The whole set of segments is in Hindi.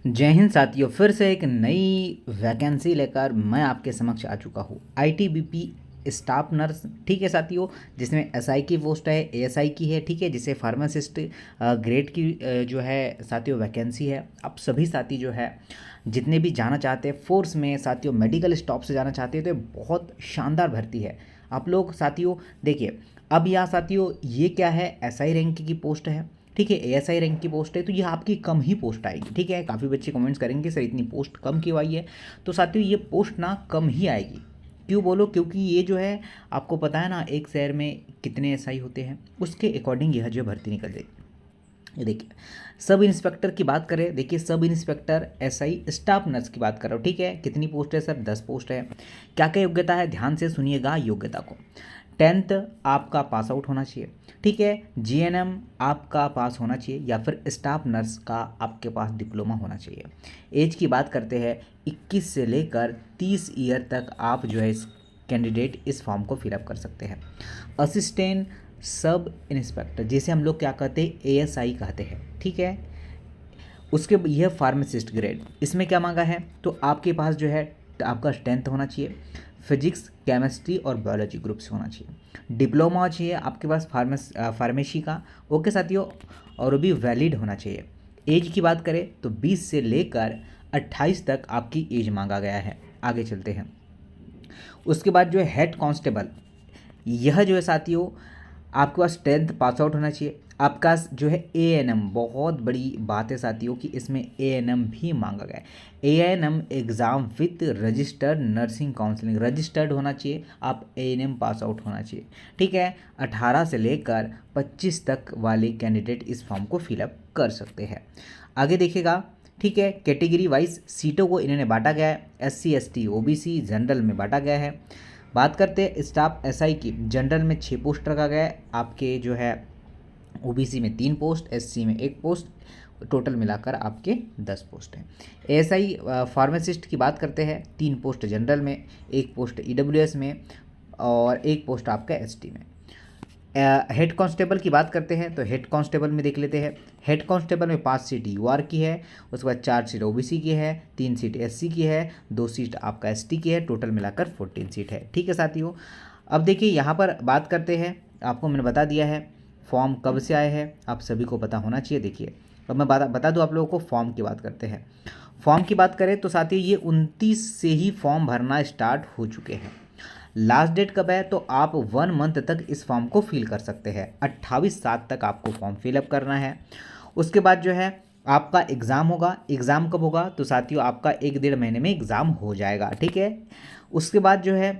जय हिंद साथियों, फिर से एक नई वैकेंसी लेकर मैं आपके समक्ष आ चुका हूँ। आईटीबीपी स्टाफ नर्स, ठीक है साथियों, जिसमें एसआई की पोस्ट है, एएसआई की है, ठीक है, जिसे फार्मासिस्ट ग्रेड की जो है साथियों वैकेंसी है। आप सभी साथी जो है जितने भी जाना चाहते हैं फोर्स में साथियों, मेडिकल स्टाफ से जाना चाहते हैं, तो ये बहुत शानदार भर्ती है। आप लोग साथियों देखिए, अब यहाँ साथियों ये क्या है, एसआई रैंक की पोस्ट है, ठीक है, एएसआई रैंक की पोस्ट है, तो ये आपकी कम ही पोस्ट आएगी। ठीक है, काफ़ी बच्चे कमेंट्स करेंगे सर इतनी पोस्ट कम क्यों आई है। तो साथियों ये पोस्ट ना कम ही आएगी। क्यों बोलो, क्योंकि ये जो है आपको पता है ना, एक शहर में कितने एसआई होते हैं, उसके अकॉर्डिंग यह जो भर्ती निकल जाएगी। ये देखिए, सब इंस्पेक्टर की बात करें, देखिए sub inspector SI staff nurse की बात कर रहा हूँ। ठीक है, कितनी पोस्ट है सर, 10 पोस्ट है। क्या क्या योग्यता है, ध्यान से सुनिएगा योग्यता को। 10th आपका पास आउट होना चाहिए, ठीक है। जीएनएम आपका पास होना चाहिए, या फिर स्टाफ नर्स का आपके पास डिप्लोमा होना चाहिए। एज की बात करते हैं, 21 से लेकर 30 ईयर तक आप जो है इस कैंडिडेट इस फॉर्म को फिलअप कर सकते हैं। असिस्टेंट सब इंस्पेक्टर, जिसे हम लोग क्या कहते हैं, एएसआई कहते हैं, ठीक है। उसके यह फार्मासिस्ट ग्रेड, इसमें क्या मांगा है, तो आपके पास जो है आपका 10th होना चाहिए, फिजिक्स केमिस्ट्री और बायोलॉजी ग्रुप से होना चाहिए, डिप्लोमा चाहिए आपके पास फार्मेसी का, ओके साथियों, और वो भी वैलिड होना चाहिए। एज की बात करें तो 20 से लेकर 28 तक आपकी एज मांगा गया है। आगे चलते हैं। उसके बाद जो है हेड कांस्टेबल, यह जो है साथियों आपके पास 10th पास आउट होना चाहिए। आपका जो है एएनएम, बहुत बड़ी बात है साथियों कि इसमें एएनएम भी मांगा गया है। ANM exam with registered nursing counselling, registered होना चाहिए, आप एएनएम पास आउट होना चाहिए, ठीक है। 18 से लेकर 25 तक वाले कैंडिडेट इस फॉर्म को फिलअप कर सकते हैं। आगे देखिएगा, ठीक है, कैटेगरी वाइज सीटों को इन्होंने बांटा गया है, एससी एसटी ओबीसी जनरल में बांटा गया है। बात करते हैं स्टाफ एसआई की, जनरल में 6 पोस्ट रखा गया है, आपके जो है ओबीसी में 3 पोस्ट, एससी में 1 पोस्ट, टोटल मिलाकर आपके 10 पोस्ट हैं। एएसआई फार्मासिस्ट की बात करते हैं, 3 पोस्ट जनरल में, 1 पोस्ट ईडब्ल्यूएस में और 1 पोस्ट आपका एसटी में। हेड कांस्टेबल की बात करते हैं तो हेड कांस्टेबल में देख लेते हैं। हेड कांस्टेबल में 5 सीट यूआर की है, उसके बाद 4 सीट ओबीसी की है, 3 सीट एससी की है, 2 सीट आपका एसटी की है, टोटल मिलाकर 14 सीट है, ठीक है साथियों। अब देखिए यहाँ पर बात करते हैं, आपको मैंने बता दिया है फॉर्म कब से आए हैं, आप सभी को पता होना चाहिए। देखिए अब मैं बता दूँ आप लोगों को, फॉर्म की बात करते हैं। फॉर्म की बात करें तो साथियों ये 29 से ही फॉर्म भरना स्टार्ट हो चुके हैं। लास्ट डेट कब है, तो आप 1 मंथ तक इस फॉर्म को फिल कर सकते हैं, 28/7 तक आपको फॉर्म फिलअप करना है। उसके बाद जो है आपका एग्ज़ाम होगा। एग्ज़ाम कब होगा, तो साथियों आपका 1-1.5 महीने में एग्ज़ाम हो जाएगा, ठीक है। उसके बाद जो है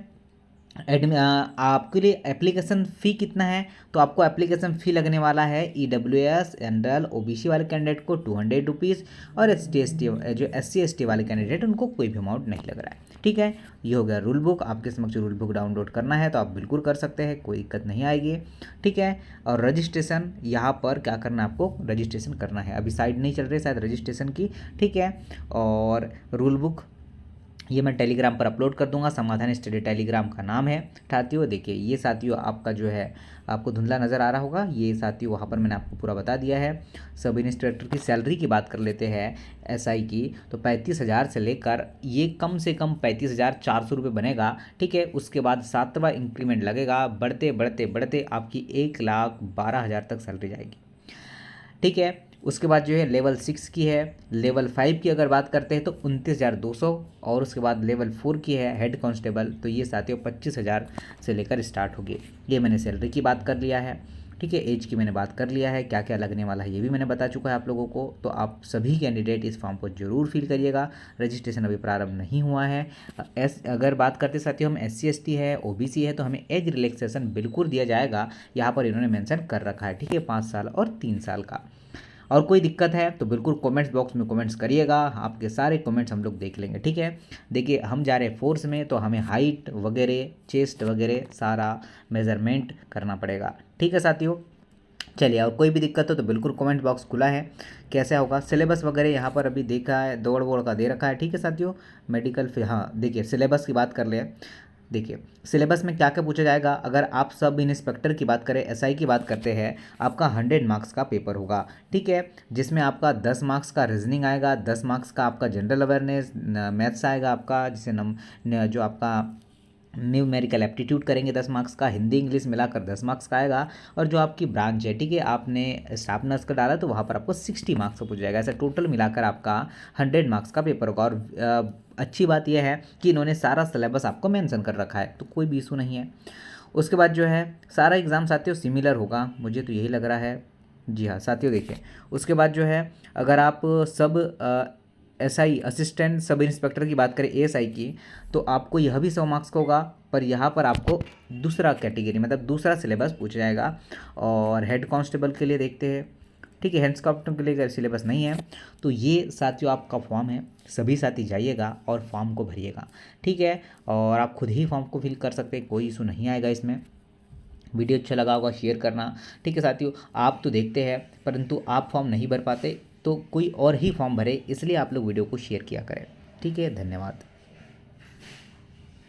आपके लिए एप्लीकेशन फ़ी कितना है, तो आपको एप्लीकेशन फ़ी लगने वाला है ईडब्ल्यूएस जनरल ओबीसी वाले कैंडिडेट को 200 रुपीज़, और एसटी एसटी जो एससी एसटी वाले कैंडिडेट उनको कोई भी अमाउंट नहीं लग रहा है, ठीक है। ये हो गया रूल बुक, आपके समक्ष रूल बुक डाउनलोड करना है तो आप बिल्कुल कर सकते हैं, कोई दिक्कत नहीं आएगी, ठीक है। और रजिस्ट्रेशन, यहाँ पर क्या करना है, आपको रजिस्ट्रेशन करना है, अभी साइट नहीं चल रही शायद रजिस्ट्रेशन की, ठीक है। और रूल बुक ये मैं टेलीग्राम पर अपलोड कर दूंगा, समाधान स्टडी टेलीग्राम का नाम है साथियों। देखिए ये साथियों आपका जो है, आपको धुंधला नज़र आ रहा होगा, ये साथियों वहाँ पर मैंने आपको पूरा बता दिया है। सब इंस्पेक्टर की सैलरी की बात कर लेते हैं एसआई की, तो 35,000 से लेकर ये कम से कम 35,400 रुपये बनेगा, ठीक है। उसके बाद 7वां इंक्रीमेंट लगेगा, बढ़ते बढ़ते बढ़ते आपकी 1,12,000 तक सैलरी जाएगी, ठीक है। उसके बाद जो है लेवल 6 की है, लेवल 5 की अगर बात करते हैं तो 29,200, और उसके बाद लेवल 4 की है हेड कांस्टेबल, तो ये साथियों 25,000 से लेकर स्टार्ट होगी। ये मैंने सैलरी की बात कर लिया है, ठीक है। एज की मैंने बात कर लिया है, क्या क्या लगने वाला है ये भी मैंने बता चुका है आप लोगों को। तो आप सभी कैंडिडेट इस फॉर्म को जरूर फिल करिएगा, रजिस्ट्रेशन अभी प्रारंभ नहीं हुआ है। अगर बात करते साथियों हम एससी एसटी है ओबीसी है तो हमें एज रिलैक्सेशन बिल्कुल दिया जाएगा, यहाँ पर इन्होंने मेंशन कर रखा है, ठीक है, 5 साल और 3 साल का। और कोई दिक्कत है तो बिल्कुल कमेंट्स बॉक्स में कमेंट्स करिएगा, आपके सारे कमेंट्स हम लोग देख लेंगे, ठीक है। देखिए हम जा रहे हैं फोर्स में, तो हमें हाइट वगैरह चेस्ट वगैरह सारा मेज़रमेंट करना पड़ेगा, ठीक है साथियों। चलिए, और कोई भी दिक्कत हो तो बिल्कुल कमेंट बॉक्स खुला है। कैसे होगा सिलेबस वगैरह यहाँ पर अभी देखा है, दौड़ वोड़ का दे रखा है, ठीक है साथियों। मेडिकल फिर हाँ देखिए सिलेबस की बात कर ले, देखिए सिलेबस में क्या क्या पूछा जाएगा। अगर आप सब इंस्पेक्टर की बात करें, एसआई की बात करते हैं, आपका 100 मार्क्स का पेपर होगा, ठीक है, जिसमें आपका 10 मार्क्स का रीजनिंग आएगा, 10 मार्क्स का आपका जनरल अवेयरनेस मैथ्स आएगा आपका, जिसे जो आपका न्यूमेरिकल एप्टीट्यूड करेंगे 10 मार्क्स का, हिंदी इंग्लिश मिलाकर 10 मार्क्स का आएगा, और जो आपकी ब्रांच है, ठीक है, आपने स्टाफ नर्स का डाला तो वहाँ पर आपको 60 मार्क्स का पूछ जाएगा। ऐसा टोटल मिलाकर आपका 100 मार्क्स का पेपर होगा। और अच्छी बात यह है कि इन्होंने सारा सिलेबस आपको मेंशन कर रखा है, तो कोई भी इशू नहीं है। उसके बाद जो है सारा एग्ज़ाम साथियों सिमिलर होगा, मुझे तो यही लग रहा है। जी हाँ साथियों, देखिए उसके बाद जो है अगर आप सब एसआई असिस्टेंट सब इंस्पेक्टर की बात करें, एएसआई की, तो आपको यह भी 100 मार्क्स का होगा, पर यहाँ पर आपको दूसरा कैटेगरी मतलब दूसरा सिलेबस पूछा जाएगा। और हेड कांस्टेबल के लिए देखते हैं, ठीक है, हेड कांस्टेबल के लिए सिलेबस नहीं है। तो ये साथियों आपका फॉर्म है, सभी साथी जाइएगा और फॉर्म को भरिएगा, ठीक है। और आप खुद ही फॉर्म को फिल कर सकते हैं, कोई इशू नहीं आएगा इसमें। वीडियो अच्छा लगा होगा शेयर करना, ठीक है साथियों। आप तो देखते हैं परंतु आप फॉर्म नहीं भर पाते, तो कोई और ही फॉर्म भरे, इसलिए आप लोग वीडियो को शेयर किया करें, ठीक है। धन्यवाद।